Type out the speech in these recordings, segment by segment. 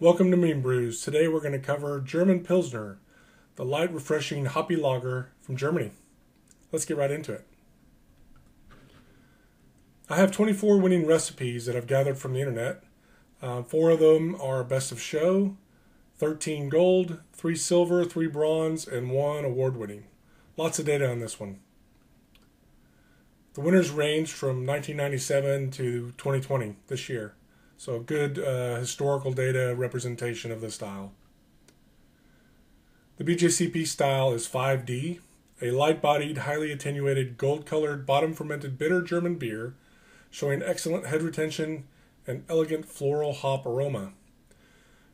Welcome to Mean Brews. Today we're going to cover German Pilsner, the light, refreshing, hoppy lager from Germany. Let's get right into it. I have 24 winning recipes that I've gathered from the internet. 4 of them are best of show, 13 gold, 3 silver, 3 bronze, and 1 award-winning. Lots of data on this one. The winners ranged from 1997 to 2020, this year. So good historical data representation of the style. The BJCP style is 5D, a light-bodied, highly attenuated, gold-colored, bottom-fermented bitter German beer, showing excellent head retention and elegant floral hop aroma.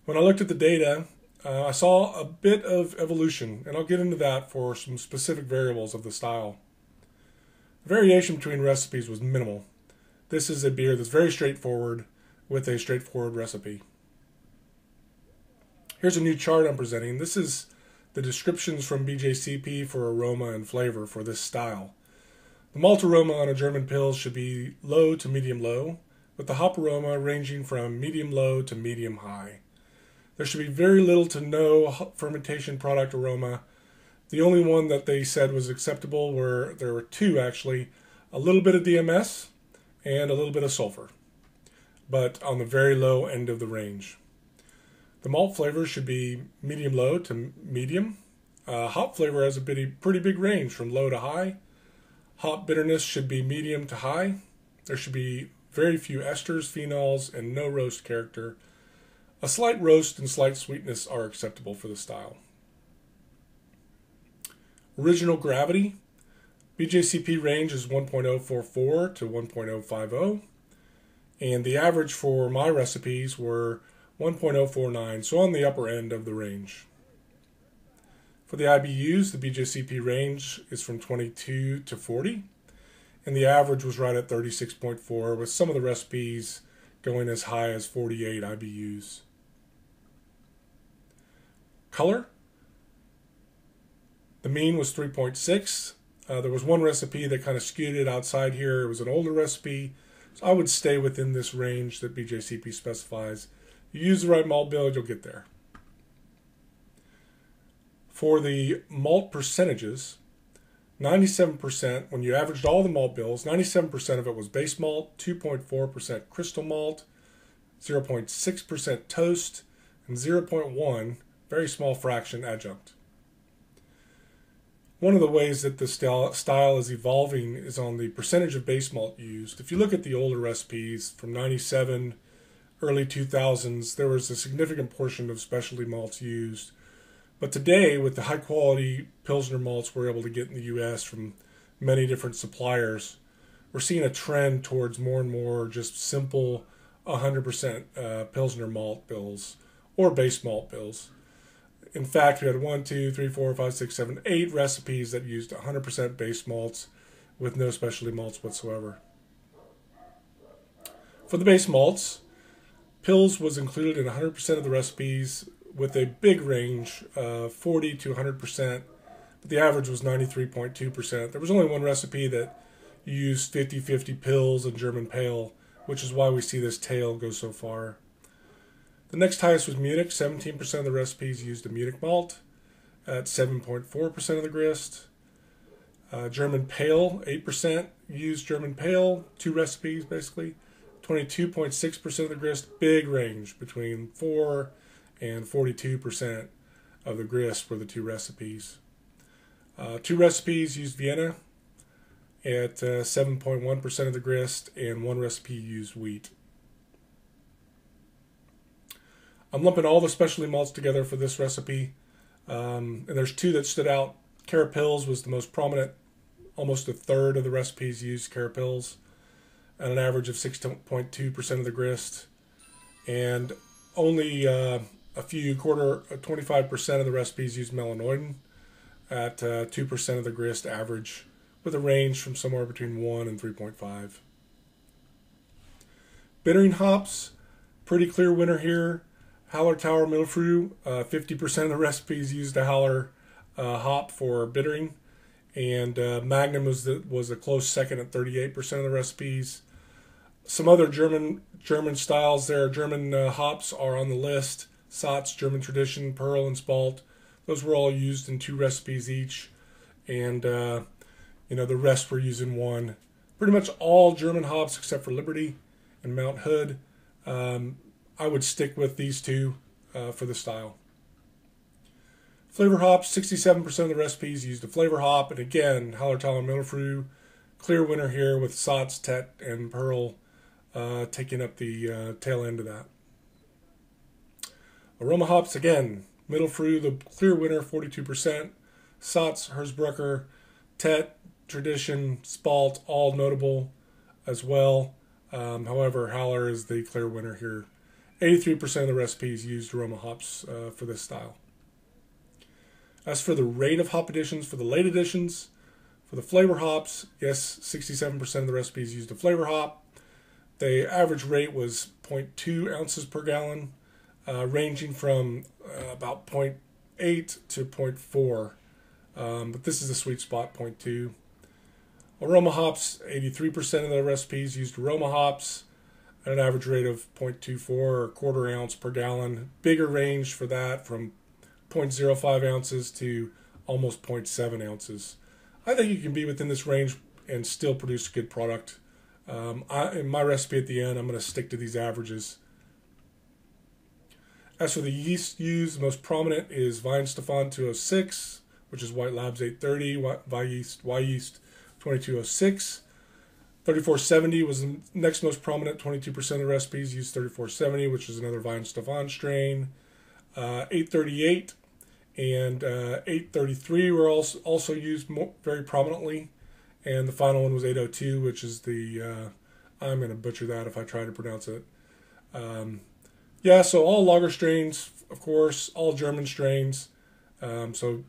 When I looked at the data, I saw a bit of evolution, and I'll get into that for some specific variables of the style. The variation between recipes was minimal. This is a beer that's very straightforward, with a straightforward recipe. Here's a new chart I'm presenting. This is the descriptions from BJCP for aroma and flavor for this style. The malt aroma on a German Pils should be low to medium low, with the hop aroma ranging from medium low to medium high. There should be very little to no fermentation product aroma. The only one that they said was acceptable there were 2 actually, a little bit of DMS and a little bit of sulfur, but on the very low end of the range. The malt flavor should be medium low to medium. Hop flavor has a pretty big range from low to high. Hop bitterness should be medium to high. There should be very few esters, phenols, and no roast character. A slight roast and slight sweetness are acceptable for the style. Original gravity. BJCP range is 1.044 to 1.050. And the average for my recipes were 1.049, so on the upper end of the range. For the IBUs, the BJCP range is from 22 to 40, and the average was right at 36.4, with some of the recipes going as high as 48 IBUs. Color. The mean was 3.6. There was one recipe that kind of skewed it outside here. It was an older recipe. So I would stay within this range that BJCP specifies. You use the right malt bill, you'll get there. For the malt percentages, 97%, when you averaged all the malt bills, 97% of it was base malt, 2.4% crystal malt, 0.6% toast, and 0.1%, very small fraction, adjunct. One of the ways that the style is evolving is on the percentage of base malt used. If you look at the older recipes from 97, early 2000s, there was a significant portion of specialty malts used. But today, with the high quality Pilsner malts we're able to get in the US from many different suppliers, we're seeing a trend towards more and more just simple 100% Pilsner malt bills or base malt bills. In fact, we had 1, 2, 3, 4, 5, 6, 7, 8 recipes that used 100% base malts with no specialty malts whatsoever. For the base malts, Pils was included in 100% of the recipes with a big range of 40 to 100%, but the average was 93.2%. There was only one recipe that used 50-50 Pils and German Pale, which is why we see this tail go so far. The next highest was Munich. 17% of the recipes used a Munich malt at 7.4% of the grist. German Pale, 8% used German Pale, 2 recipes basically. 22.6% of the grist, big range between 4 and 42% of the grist for the 2 recipes. 2 recipes used Vienna at 7.1% of the grist, and 1 recipe used wheat. I'm lumping all the specialty malts together for this recipe, and there's 2 that stood out. Carapils was the most prominent. Almost a third of the recipes used Carapils at an average of 6.2% of the grist, and only a few 25% of the recipes used Melanoidin at 2% of the grist average, with a range from somewhere between 1 and 3.5. Bittering hops, pretty clear winner here. Hallertauer Mittelfrüh, 50% of the recipes used a Haller hop for bittering, and Magnum was a close second at 38% of the recipes. Some other German styles there, German hops are on the list. Satz, German Tradition, Pearl, and Spalt. Those were all used in 2 recipes each, and the rest were used in 1. Pretty much all German hops except for Liberty and Mount Hood. I would stick with these 2 for the style. Flavor hops, 67% of the recipes used a flavor hop, and again, Hallertau and Mittelfrüh, clear winner here with Satz, Tet, and Pearl taking up the tail end of that. Aroma hops, again, Mittelfrüh, the clear winner, 42%. Satz, Hersbrucker, Tet, Tradition, Spalt, all notable as well. However, Haller is the clear winner here. 83% of the recipes used aroma hops for this style. As for the rate of hop additions for the late additions, for the flavor hops, yes, 67% of the recipes used a flavor hop. The average rate was 0.2 ounces per gallon, ranging from about 0.8 to 0.4. But this is the sweet spot, 0.2. Aroma hops, 83% of the recipes used aroma hops at an average rate of 0.24 or quarter ounce per gallon. Bigger range for that, from 0.05 ounces to almost 0.7 ounces. I think you can be within this range and still produce a good product. In my recipe at the end, I'm going to stick to these averages. As for the yeast used, the most prominent is Weihenstephan 206, which is White Labs 830, Y-Yeast 2206. 3470 was the next most prominent. 22% of the recipes used 3470, which is another Weihenstephan strain. 838 and 833 were also used very prominently. And the final one was 802, which is the, I'm going to butcher that if I try to pronounce it. Yeah, so all lager strains, of course, all German strains. So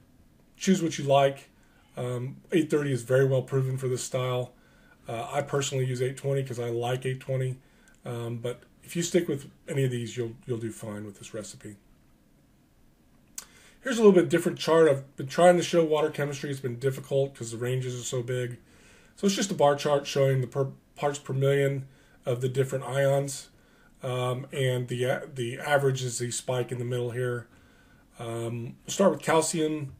choose what you like. 830 is very well proven for this style. I personally use 820 because I like 820. But if you stick with any of these, you'll do fine with this recipe. Here's a little bit different chart. I've been trying to show water chemistry. It's been difficult because the ranges are so big. So it's just a bar chart showing the parts per million of the different ions. And the average is the spike in the middle here. We'll start with calcium.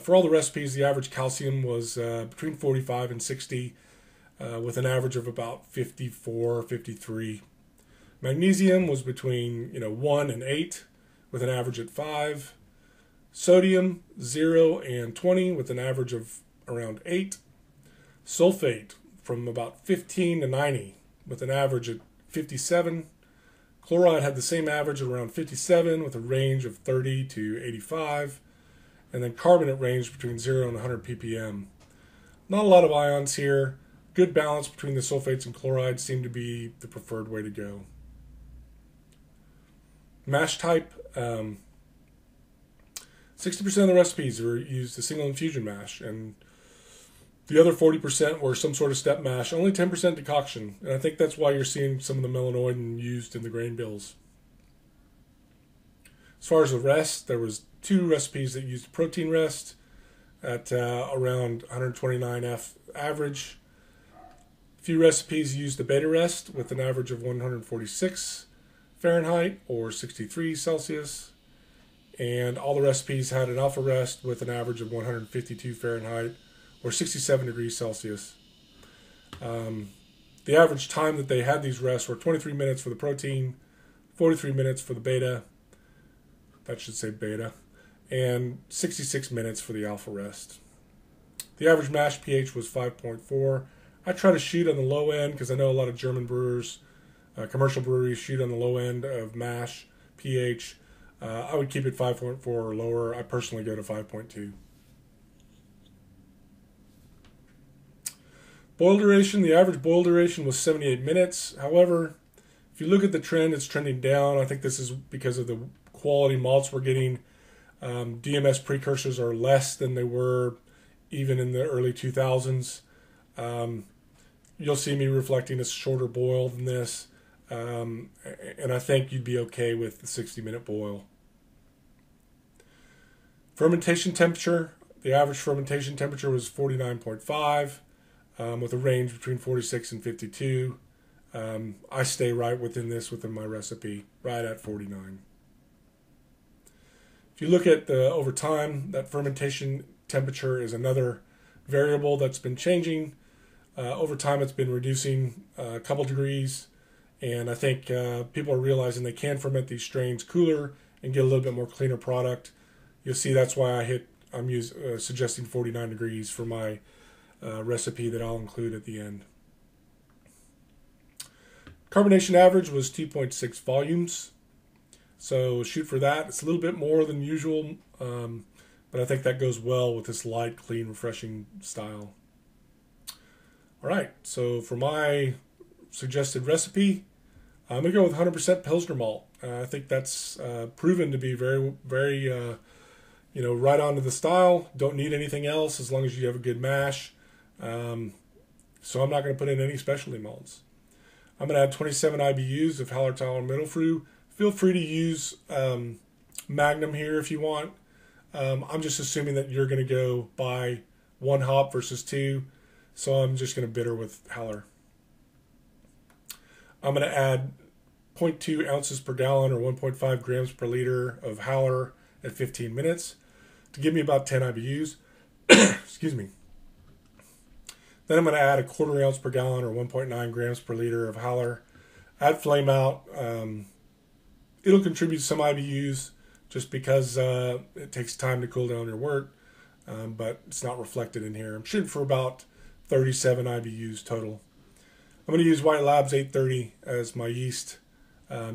For all the recipes, the average calcium was between 45 and 60, with an average of about 54, 53. Magnesium was between 1 and 8, with an average at 5. Sodium, 0 and 20, with an average of around 8. Sulfate, from about 15 to 90, with an average at 57. Chloride had the same average at around 57, with a range of 30 to 85. And then carbonate ranged between 0 and 100 ppm. Not a lot of ions here. Good balance between the sulfates and chlorides seemed to be the preferred way to go. Mash type, 60% of the recipes were used a single infusion mash, and the other 40% were some sort of step mash, only 10% decoction, and I think that's why you're seeing some of the melanoidin used in the grain bills. As far as the rest, there was 2 recipes that used protein rest at around 129F average. A few recipes used the beta rest with an average of 146 Fahrenheit or 63 Celsius. And all the recipes had an alpha rest with an average of 152 Fahrenheit or 67 degrees Celsius. The average time that they had these rests were 23 minutes for the protein, 43 minutes for the beta, that should say beta, and 66 minutes for the alpha rest. The average mash pH was 5.4. I try to shoot on the low end because I know a lot of German brewers, commercial breweries, shoot on the low end of mash pH. I would keep it 5.4 or lower. I personally go to 5.2. Boil duration, the average boil duration was 78 minutes. However, if you look at the trend, it's trending down. I think this is because of the quality malts we're getting. DMS precursors are less than they were even in the early 2000s. You'll see me reflecting a shorter boil than this. And I think you'd be okay with the 60-minute boil. Fermentation temperature, the average fermentation temperature was 49.5, with a range between 46 and 52. I stay right within this within my recipe, right at 49. If you look at over time, that fermentation temperature is another variable that's been changing. Over time, it's been reducing a couple degrees, and I think people are realizing they can ferment these strains cooler and get a little bit more cleaner product. You'll see that's why I'm suggesting 49 degrees for my recipe that I'll include at the end. Carbonation average was 2.6 volumes, so shoot for that. It's a little bit more than usual, but I think that goes well with this light, clean, refreshing style. All right, so for my suggested recipe, I'm going to go with 100% Pilsner malt. I think that's proven to be very, very, right on to the style. Don't need anything else as long as you have a good mash. So I'm not going to put in any specialty malts. I'm going to add 27 IBUs of Hallertau Mittelfrüh. Feel free to use Magnum here if you want. I'm just assuming that you're going to go by 1 hop versus 2. So I'm just going to bitter with Haller. I'm going to add 0.2 ounces per gallon or 1.5 grams per liter of Haller at 15 minutes to give me about 10 IBUs. Excuse me. Then I'm going to add a 1/4 ounce per gallon or 1.9 grams per liter of Haller. Add flame out. It'll contribute some IBUs just because it takes time to cool down your wort, but it's not reflected in here. I'm shooting for about 37 IBUs total. I'm going to use White Labs 830 as my yeast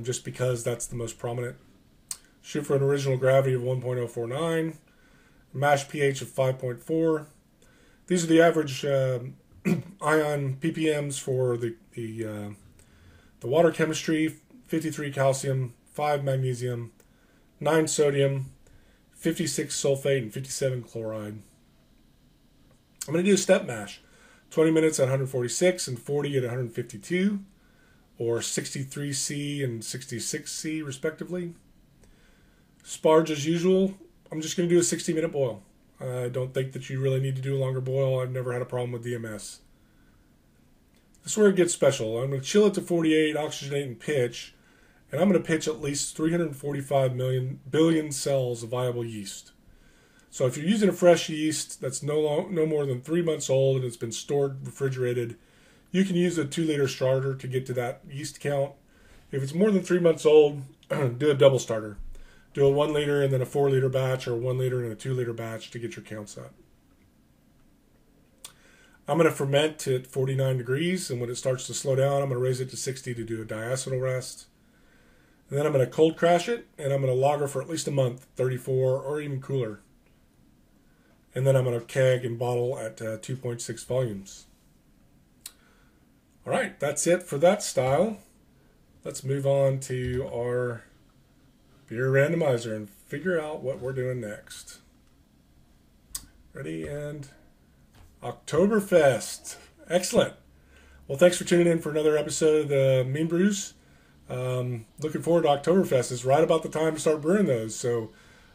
just because that's the most prominent. Shoot for an original gravity of 1.049, mash pH of 5.4. These are the average ion ppms for the water chemistry: 53 calcium, 5 magnesium, 9 sodium, 56 sulfate, and 57 chloride. I'm going to do a step mash. 20 minutes at 146 and 40 at 152, or 63C and 66C respectively. Sparge as usual. I'm just going to do a 60-minute boil. I don't think that you really need to do a longer boil. I've never had a problem with DMS. This is where it gets special. I'm going to chill it to 48, oxygenate, and pitch. And I'm going to pitch at least 345 billion cells of viable yeast. So if you're using a fresh yeast that's no more than 3 months old and it's been stored refrigerated, you can use a 2-liter starter to get to that yeast count. If it's more than 3 months old, do a double starter. Do a 1 liter and then a 4-liter batch, or a 1 liter and a 2-liter batch to get your counts up. I'm going to ferment at 49 degrees, and when it starts to slow down, I'm going to raise it to 60 to do a diacetyl rest. And then I'm going to cold crash it, and I'm going to lager for at least a month, 34 or even cooler. And then I'm going to keg and bottle at 2.6 volumes. All right, that's it for that style. Let's move on to our beer randomizer and figure out what we're doing next. Ready? And Oktoberfest. Excellent. Well, thanks for tuning in for another episode of the Mean Brews. Looking forward to Oktoberfest. It's right about the time to start brewing those, so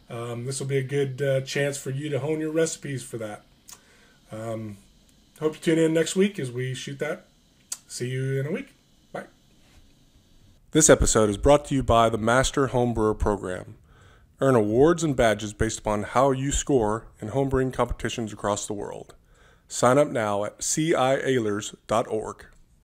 this will be a good chance for you to hone your recipes for that. Hope you tune in next week as we shoot that. See you in a week. Bye. This episode is brought to you by the Master Homebrewer Program. Earn awards and badges based upon how you score in homebrewing competitions across the world. Sign up now at cialers.org.